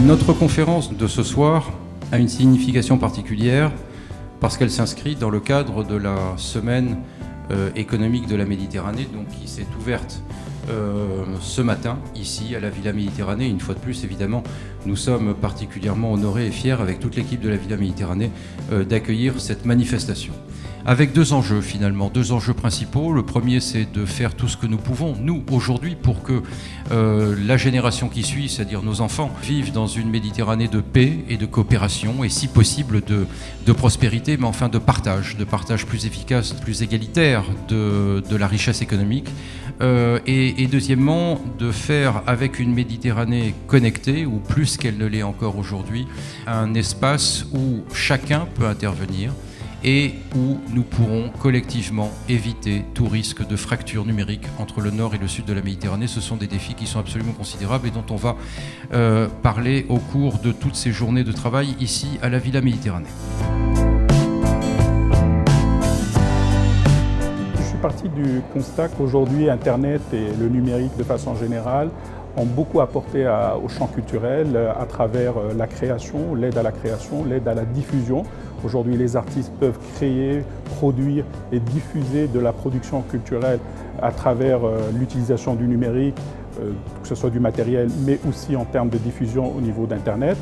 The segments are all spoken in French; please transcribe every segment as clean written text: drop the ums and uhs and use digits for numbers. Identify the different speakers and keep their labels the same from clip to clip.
Speaker 1: Notre conférence de ce soir a une signification particulière parce qu'elle s'inscrit dans le cadre de la semaine économique de la Méditerranée, donc qui s'est ouverte ce matin ici à la Villa Méditerranée. Une fois de plus, évidemment, nous sommes particulièrement honorés et fiers avec toute l'équipe de la Villa Méditerranée d'accueillir cette manifestation. Avec deux enjeux finalement, deux enjeux principaux. Le premier, c'est de faire tout ce que nous pouvons, nous, aujourd'hui, pour que la génération qui suit, c'est-à-dire nos enfants, vivent dans une Méditerranée de paix et de coopération, et si possible de prospérité, mais enfin de partage plus efficace, plus égalitaire de la richesse économique. Et deuxièmement, de faire avec une Méditerranée connectée, ou plus qu'elle ne l'est encore aujourd'hui, un espace où chacun peut intervenir, et où nous pourrons collectivement éviter tout risque de fracture numérique entre le nord et le sud de la Méditerranée. Ce sont des défis qui sont absolument considérables et dont on va parler au cours de toutes ces journées de travail ici à la Villa Méditerranée.
Speaker 2: Je suis parti du constat qu'aujourd'hui Internet et le numérique de façon générale ont beaucoup apporté au champ culturel à travers la création, l'aide à la création, l'aide à la diffusion. Aujourd'hui, les artistes peuvent créer, produire et diffuser de la production culturelle à travers l'utilisation du numérique, que ce soit du matériel, mais aussi en termes de diffusion au niveau d'Internet.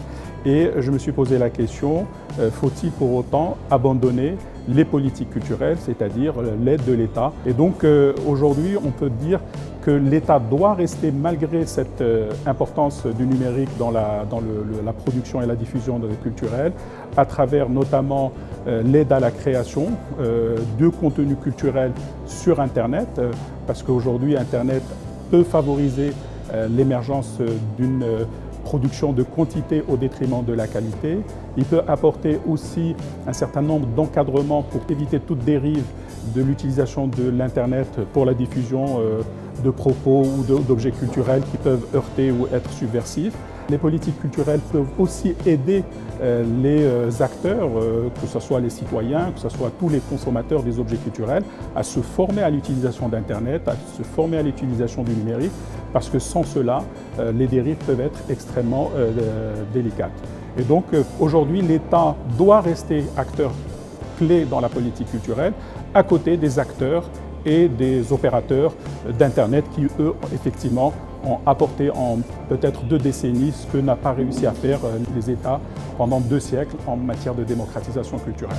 Speaker 2: Et je me suis posé la question, faut-il pour autant abandonner les politiques culturelles, c'est-à-dire l'aide de l'État? Et donc aujourd'hui, on peut dire que l'État doit rester, malgré cette importance du numérique dans la production et la diffusion culturelle, à travers notamment l'aide à la création de contenus culturels sur Internet, parce qu'aujourd'hui, Internet peut favoriser l'émergence d'une production de quantité au détriment de la qualité. Il peut apporter aussi un certain nombre d'encadrements pour éviter toute dérive de l'utilisation de l'Internet pour la diffusion de propos ou d'objets culturels qui peuvent heurter ou être subversifs. Les politiques culturelles peuvent aussi aider les acteurs, que ce soit les citoyens, que ce soit tous les consommateurs des objets culturels, à se former à l'utilisation d'Internet, à se former à l'utilisation du numérique, parce que sans cela, les dérives peuvent être extrêmement délicates. Et donc aujourd'hui, l'État doit rester acteur clé dans la politique culturelle, à côté des acteurs et des opérateurs d'Internet qui, eux, effectivement, ont apporté en peut-être 2 décennies ce que n'a pas réussi à faire les États pendant 2 siècles en matière de démocratisation culturelle.